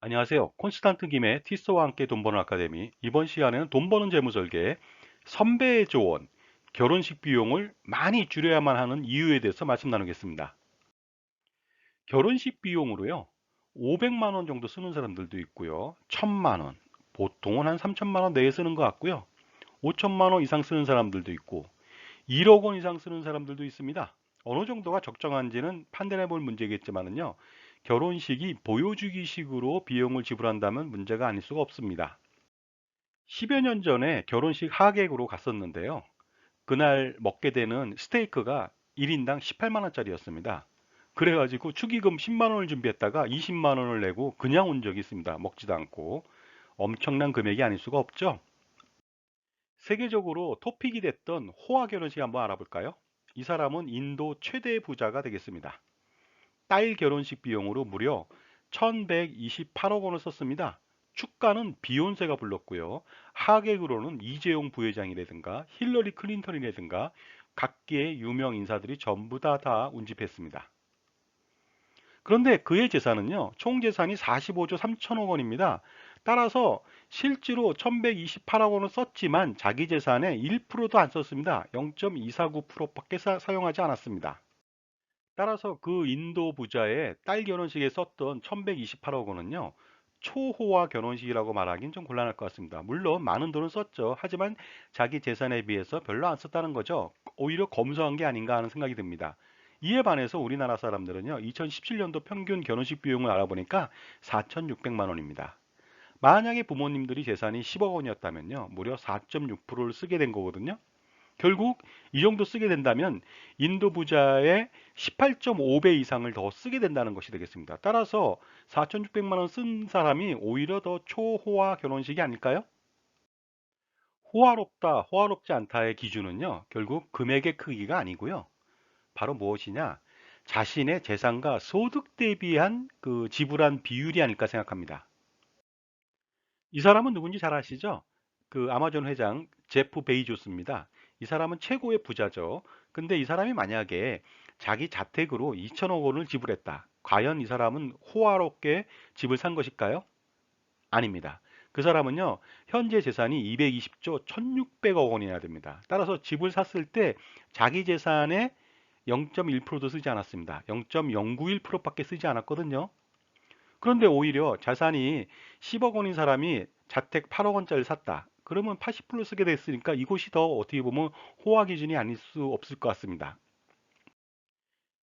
안녕하세요. 콘스탄트 김의 티스와 함께 돈 버는 아카데미. 이번 시간에는 돈 버는 재무 설계, 선배의 조언, 결혼식 비용을 많이 줄여야만 하는 이유에 대해서 말씀 나누겠습니다. 결혼식 비용으로요, 500만 원 정도 쓰는 사람들도 있고요, 1000만 원, 보통은 한 3000만 원 내에 쓰는 것 같고요, 5000만 원 이상 쓰는 사람들도 있고, 1억 원 이상 쓰는 사람들도 있습니다. 어느 정도가 적정한지는 판단해 볼 문제겠지만은요, 결혼식이 보여주기식으로 비용을 지불한다면 문제가 아닐 수가 없습니다. 10여 년 전에 결혼식 하객으로 갔었는데요. 그날 먹게 되는 스테이크가 1인당 18만 원짜리였습니다. 그래가지고 축의금 10만 원을 준비했다가 20만 원을 내고 그냥 온 적이 있습니다. 먹지도 않고. 엄청난 금액이 아닐 수가 없죠. 세계적으로 토픽이 됐던 호화 결혼식 한번 알아볼까요? 이 사람은 인도 최대 부자가 되겠습니다. 딸 결혼식 비용으로 무려 1128억 원을 썼습니다. 축가는 비욘세가 불렀고요. 하객으로는 이재용 부회장이라든가 힐러리 클린턴이라든가 각계의 유명 인사들이 전부 다 운집했습니다. 그런데 그의 재산은요, 총 재산이 45조 3천억 원입니다. 따라서 실제로 1128억 원을 썼지만 자기 재산의 1%도 안 썼습니다. 0.249%밖에 사용하지 않았습니다. 따라서 그 인도 부자의 딸 결혼식에 썼던 1128억 원은요, 초호화 결혼식이라고 말하기는 좀 곤란할 것 같습니다. 물론 많은 돈을 썼죠. 하지만 자기 재산에 비해서 별로 안 썼다는 거죠. 오히려 검소한 게 아닌가 하는 생각이 듭니다. 이에 반해서 우리나라 사람들은요, 2017년도 평균 결혼식 비용을 알아보니까 4,600만 원입니다. 만약에 부모님들이 재산이 10억 원이었다면요, 무려 4.6%를 쓰게 된 거거든요. 결국 이 정도 쓰게 된다면 인도 부자의 18.5배 이상을 더 쓰게 된다는 것이 되겠습니다. 따라서 4,600만 원 쓴 사람이 오히려 더 초호화 결혼식이 아닐까요? 호화롭다, 호화롭지 않다의 기준은요, 결국 금액의 크기가 아니고요. 바로 무엇이냐? 자신의 재산과 소득 대비한 그 지불한 비율이 아닐까 생각합니다. 이 사람은 누군지 잘 아시죠? 그 아마존 회장 제프 베이조스입니다. 이 사람은 최고의 부자죠. 근데 이 사람이 만약에 자기 자택으로 2천억 원을 지불했다. 과연 이 사람은 호화롭게 집을 산 것일까요? 아닙니다. 그 사람은요, 현재 재산이 220조 1600억 원이나 됩니다. 따라서 집을 샀을 때 자기 재산의 0.1%도 쓰지 않았습니다. 0.091%밖에 쓰지 않았거든요. 그런데 오히려 자산이 10억 원인 사람이 자택 8억 원짜리를 샀다. 그러면 80% 쓰게 됐으니까 이곳이 더 어떻게 보면 호화 기준이 아닐 수 없을 것 같습니다.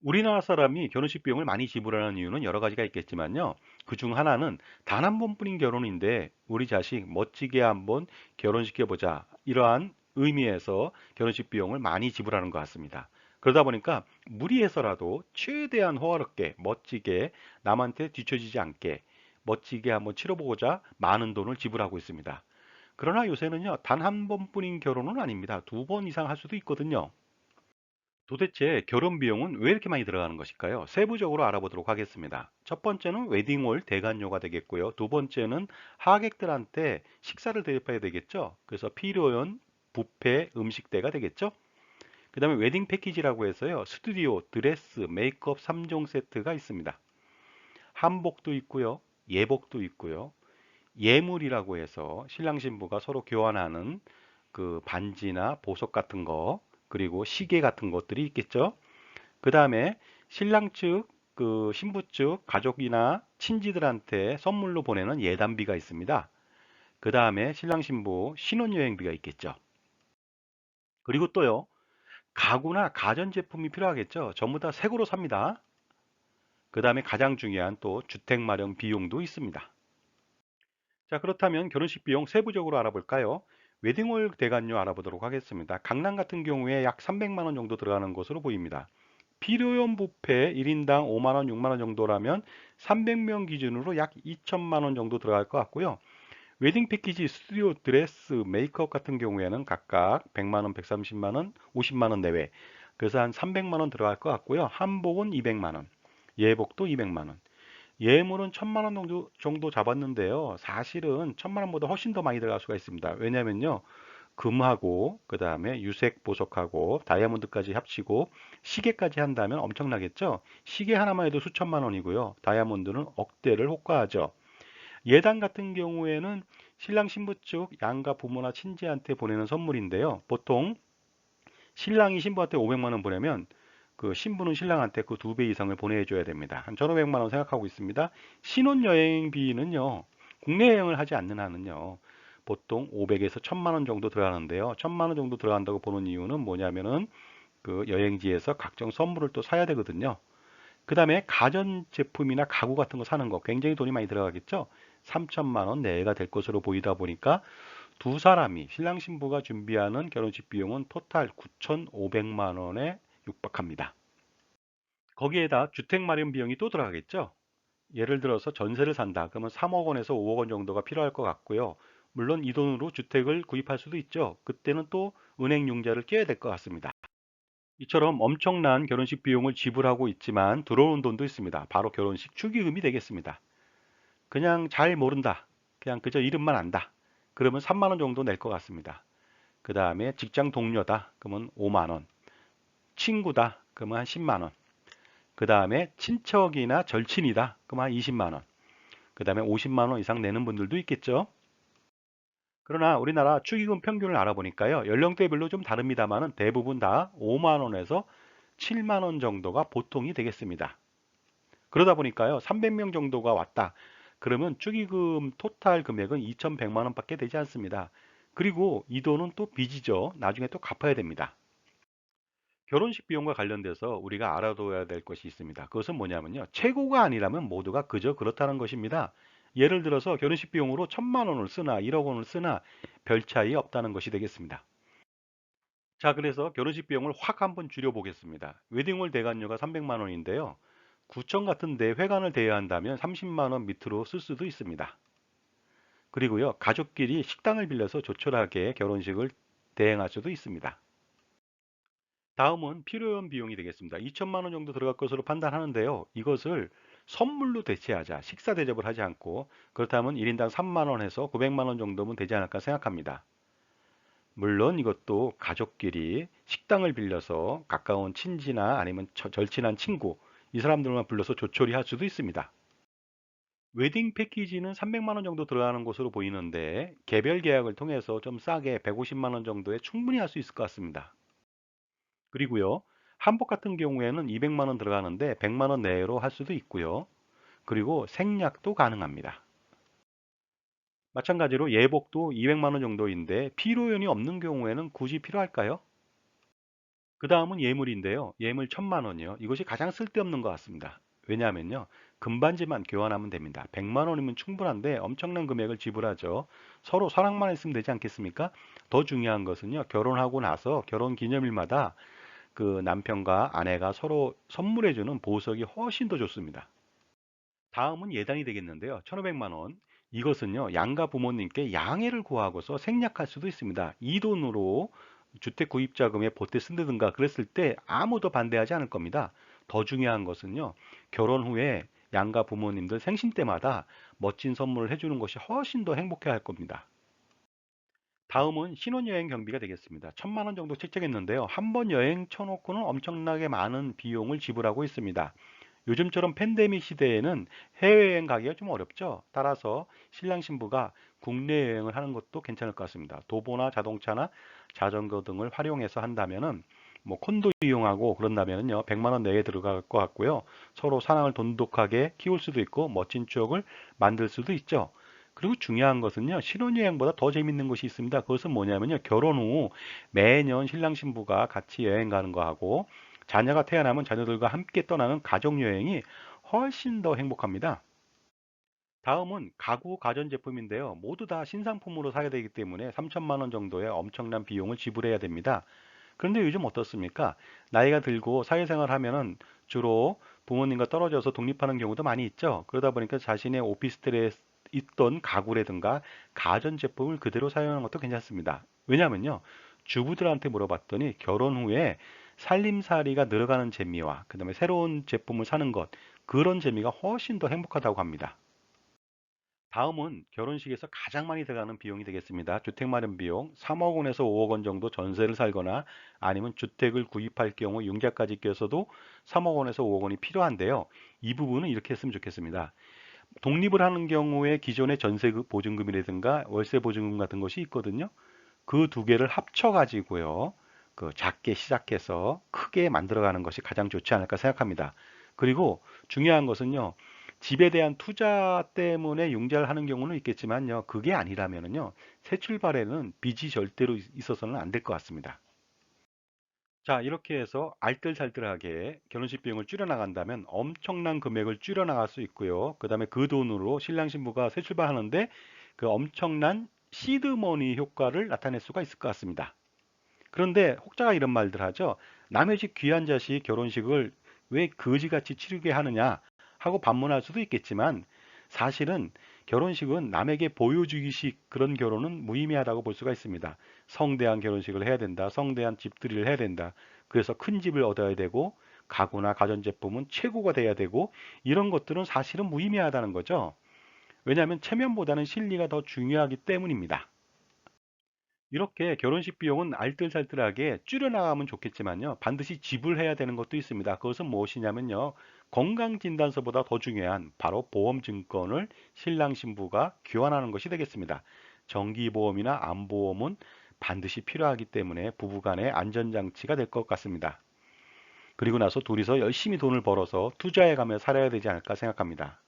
우리나라 사람이 결혼식 비용을 많이 지불하는 이유는 여러 가지가 있겠지만요. 그중 하나는 단 한 번뿐인 결혼인데 우리 자식 멋지게 한번 결혼시켜보자. 이러한 의미에서 결혼식 비용을 많이 지불하는 것 같습니다. 그러다 보니까 무리해서라도 최대한 호화롭게 멋지게 남한테 뒤처지지 않게 멋지게 한번 치러보고자 많은 돈을 지불하고 있습니다. 그러나 요새는요, 단 한 번뿐인 결혼은 아닙니다. 2번 이상 할 수도 있거든요. 도대체 결혼 비용은 왜 이렇게 많이 들어가는 것일까요? 세부적으로 알아보도록 하겠습니다. 첫 번째는 웨딩홀 대관료가 되겠고요. 두 번째는 하객들한테 식사를 대접해야 되겠죠. 그래서 필요한 뷔페 음식대가 되겠죠. 그 다음에 웨딩 패키지라고 해서요. 스튜디오, 드레스, 메이크업 3종 세트가 있습니다. 한복도 있고요. 예복도 있고요. 예물이라고 해서 신랑 신부가 서로 교환하는 그 반지나 보석 같은 거, 그리고 시계 같은 것들이 있겠죠. 그 다음에 신랑 측, 그 신부 측 가족이나 친지들한테 선물로 보내는 예단비가 있습니다. 그 다음에 신랑 신부 신혼여행비가 있겠죠. 그리고 또요, 가구나 가전제품이 필요하겠죠. 전부 다 새거로 삽니다. 그 다음에 가장 중요한 또 주택 마련 비용도 있습니다. 자, 그렇다면 결혼식 비용 세부적으로 알아볼까요? 웨딩홀 대관료 알아보도록 하겠습니다. 강남 같은 경우에 약 300만 원 정도 들어가는 것으로 보입니다. 필요용 뷔페 1인당 5만 원, 6만 원 정도라면 300명 기준으로 약 2천만 원 정도 들어갈 것 같고요. 웨딩 패키지, 스튜디오 드레스, 메이크업 같은 경우에는 각각 100만 원, 130만 원, 50만 원 내외. 그래서 한 300만 원 들어갈 것 같고요. 한복은 200만 원, 예복도 200만 원. 예물은 1000만 원 정도 잡았는데요. 사실은 1000만 원보다 훨씬 더 많이 들어갈 수가 있습니다. 왜냐면요. 금하고 그다음에 유색 보석하고 다이아몬드까지 합치고 시계까지 한다면 엄청나겠죠. 시계 하나만 해도 수천만 원이고요. 다이아몬드는 억대를 호가하죠. 예당 같은 경우에는 신랑 신부 쪽 양가 부모나 친지한테 보내는 선물인데요. 보통 신랑이 신부한테 500만 원 보내면 그 신부는 신랑한테 그 2배 이상을 보내줘야 됩니다. 한 1,500만 원 생각하고 있습니다. 신혼여행비는요, 국내 여행을 하지 않는 한은요, 보통 500에서 1,000만 원 정도 들어가는데요. 1,000만 원 정도 들어간다고 보는 이유는 뭐냐면은 그 여행지에서 각종 선물을 또 사야 되거든요. 그 다음에 가전제품이나 가구 같은 거 사는 거 굉장히 돈이 많이 들어가겠죠. 3천만 원 내외가 될 것으로 보이다 보니까 두 사람이 신랑 신부가 준비하는 결혼식 비용은 토탈 9,500만 원에 육박합니다. 거기에다 주택 마련 비용이 또 들어가겠죠. 예를 들어서 전세를 산다. 그러면 3억 원에서 5억 원 정도가 필요할 것 같고요. 물론 이 돈으로 주택을 구입할 수도 있죠. 그때는 또 은행 융자를 껴야 될 것 같습니다. 이처럼 엄청난 결혼식 비용을 지불하고 있지만 들어오는 돈도 있습니다. 바로 결혼식 축의금이 되겠습니다. 그냥 잘 모른다. 그냥 그저 이름만 안다. 그러면 3만 원 정도 낼 것 같습니다. 그 다음에 직장 동료다. 그러면 5만 원. 친구다. 그러면 한 10만 원. 그 다음에 친척이나 절친이다. 그러면 한 20만 원. 그 다음에 50만 원 이상 내는 분들도 있겠죠. 그러나 우리나라 축의금 평균을 알아보니까요. 연령대별로 좀 다릅니다만은 대부분 다 5만 원에서 7만 원 정도가 보통이 되겠습니다. 그러다 보니까요. 300명 정도가 왔다. 그러면 축의금 토탈 금액은 2,100만 원밖에 되지 않습니다. 그리고 이 돈은 또 빚이죠. 나중에 또 갚아야 됩니다. 결혼식 비용과 관련돼서 우리가 알아둬야 될 것이 있습니다. 그것은 뭐냐면요. 최고가 아니라면 모두가 그저 그렇다는 것입니다. 예를 들어서 결혼식 비용으로 1,000만 원을 쓰나 1억 원을 쓰나 별 차이 없다는 것이 되겠습니다. 자, 그래서 결혼식 비용을 확 한번 줄여보겠습니다. 웨딩홀 대관료가 300만 원인데요. 구청 같은데 회관을 대여야 한다면 30만 원 밑으로 쓸 수도 있습니다. 그리고요, 가족끼리 식당을 빌려서 조촐하게 결혼식을 대행할 수도 있습니다. 다음은 필요한 비용이 되겠습니다. 2천만 원 정도 들어갈 것으로 판단하는데요. 이것을 선물로 대체하자. 식사 대접을 하지 않고 그렇다면 1인당 3만 원에서 900만 원 정도면 되지 않을까 생각합니다. 물론 이것도 가족끼리 식당을 빌려서 가까운 친지나 아니면 절친한 친구 이 사람들만 불러서 조촐히 할 수도 있습니다. 웨딩 패키지는 300만 원 정도 들어가는 것으로 보이는데 개별 계약을 통해서 좀 싸게 150만 원 정도에 충분히 할 수 있을 것 같습니다. 그리고요. 한복 같은 경우에는 200만 원 들어가는데 100만 원 내로 할 수도 있고요. 그리고 생략도 가능합니다. 마찬가지로 예복도 200만 원 정도인데 피로연이 없는 경우에는 굳이 필요할까요? 그 다음은 예물인데요. 예물 1,000만 원이요. 이것이 가장 쓸데없는 것 같습니다. 왜냐하면요. 금반지만 교환하면 됩니다. 100만 원이면 충분한데 엄청난 금액을 지불하죠. 서로 사랑만 했으면 되지 않겠습니까? 더 중요한 것은요. 결혼하고 나서 결혼 기념일마다 그 남편과 아내가 서로 선물해주는 보석이 훨씬 더 좋습니다. 다음은 예단이 되겠는데요. 1,500만 원. 이것은요, 양가 부모님께 양해를 구하고서 생략할 수도 있습니다. 이 돈으로 주택 구입 자금에 보태 쓴다든가 그랬을 때 아무도 반대하지 않을 겁니다. 더 중요한 것은요, 결혼 후에 양가 부모님들 생신 때마다 멋진 선물을 해주는 것이 훨씬 더 행복해 할 겁니다. 다음은 신혼여행 경비가 되겠습니다. 1,000만 원 정도 책정했는데요. 한 번 여행 쳐놓고는 엄청나게 많은 비용을 지불하고 있습니다. 요즘처럼 팬데믹 시대에는 해외여행 가기가 좀 어렵죠. 따라서 신랑 신부가 국내 여행을 하는 것도 괜찮을 것 같습니다. 도보나 자동차나 자전거 등을 활용해서 한다면은 뭐 콘도 이용하고 그런다면은요 100만 원 내에 들어갈 것 같고요. 서로 사랑을 돈독하게 키울 수도 있고 멋진 추억을 만들 수도 있죠. 그리고 중요한 것은요 신혼여행보다 더 재밌는 것이 있습니다. 그것은 뭐냐면요 결혼 후 매년 신랑 신부가 같이 여행 가는 거하고 자녀가 태어나면 자녀들과 함께 떠나는 가족여행이 훨씬 더 행복합니다. 다음은 가구 가전제품인데요. 모두 다 신상품으로 사야 되기 때문에 3천만 원 정도의 엄청난 비용을 지불해야 됩니다. 그런데 요즘 어떻습니까? 나이가 들고 사회생활 하면은 주로 부모님과 떨어져서 독립하는 경우도 많이 있죠. 그러다 보니까 자신의 오피스텔에 있던 가구라든가 가전제품을 그대로 사용하는 것도 괜찮습니다. 왜냐하면요. 주부들한테 물어봤더니 결혼 후에 살림살이가 늘어가는 재미와 그다음에 새로운 제품을 사는 것 그런 재미가 훨씬 더 행복하다고 합니다. 다음은 결혼식에서 가장 많이 들어가는 비용이 되겠습니다. 주택 마련 비용 3억 원에서 5억 원 정도 전세를 살거나 아니면 주택을 구입할 경우 융자까지 껴서도 3억 원에서 5억 원이 필요한데요. 이 부분은 이렇게 했으면 좋겠습니다. 독립을 하는 경우에 기존의 전세 보증금이라든가 월세 보증금 같은 것이 있거든요. 그 두 개를 합쳐 가지고요. 그 작게 시작해서 크게 만들어가는 것이 가장 좋지 않을까 생각합니다. 그리고 중요한 것은요. 집에 대한 투자 때문에 융자를 하는 경우는 있겠지만요. 그게 아니라면은요. 새 출발에는 빚이 절대로 있어서는 안 될 것 같습니다. 자, 이렇게 해서 알뜰살뜰하게 결혼식 비용을 줄여나간다면 엄청난 금액을 줄여나갈 수 있고요. 그 다음에 그 돈으로 신랑 신부가 새 출발하는데 그 엄청난 시드머니 효과를 나타낼 수가 있을 것 같습니다. 그런데 혹자가 이런 말들 하죠. 남의 집 귀한 자식 결혼식을 왜 거지같이 치르게 하느냐 하고 반문할 수도 있겠지만 사실은 결혼식은 남에게 보여주기식 그런 결혼은 무의미하다고 볼 수가 있습니다. 성대한 결혼식을 해야 된다. 성대한 집들이를 해야 된다. 그래서 큰 집을 얻어야 되고 가구나 가전제품은 최고가 돼야 되고 이런 것들은 사실은 무의미하다는 거죠. 왜냐하면 체면보다는 실리가 더 중요하기 때문입니다. 이렇게 결혼식 비용은 알뜰살뜰하게 줄여나가면 좋겠지만요. 반드시 지불해야 되는 것도 있습니다. 그것은 무엇이냐면요. 건강진단서보다 더 중요한 바로 보험증권을 신랑 신부가 교환하는 것이 되겠습니다. 정기보험이나 암보험은 반드시 필요하기 때문에 부부간의 안전장치가 될 것 같습니다. 그리고 나서 둘이서 열심히 돈을 벌어서 투자해가며 살아야 되지 않을까 생각합니다.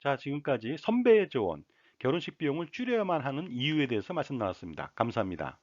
자, 지금까지 선배의 조언, 결혼식 비용을 줄여야만 하는 이유에 대해서 말씀 나눴습니다. 감사합니다.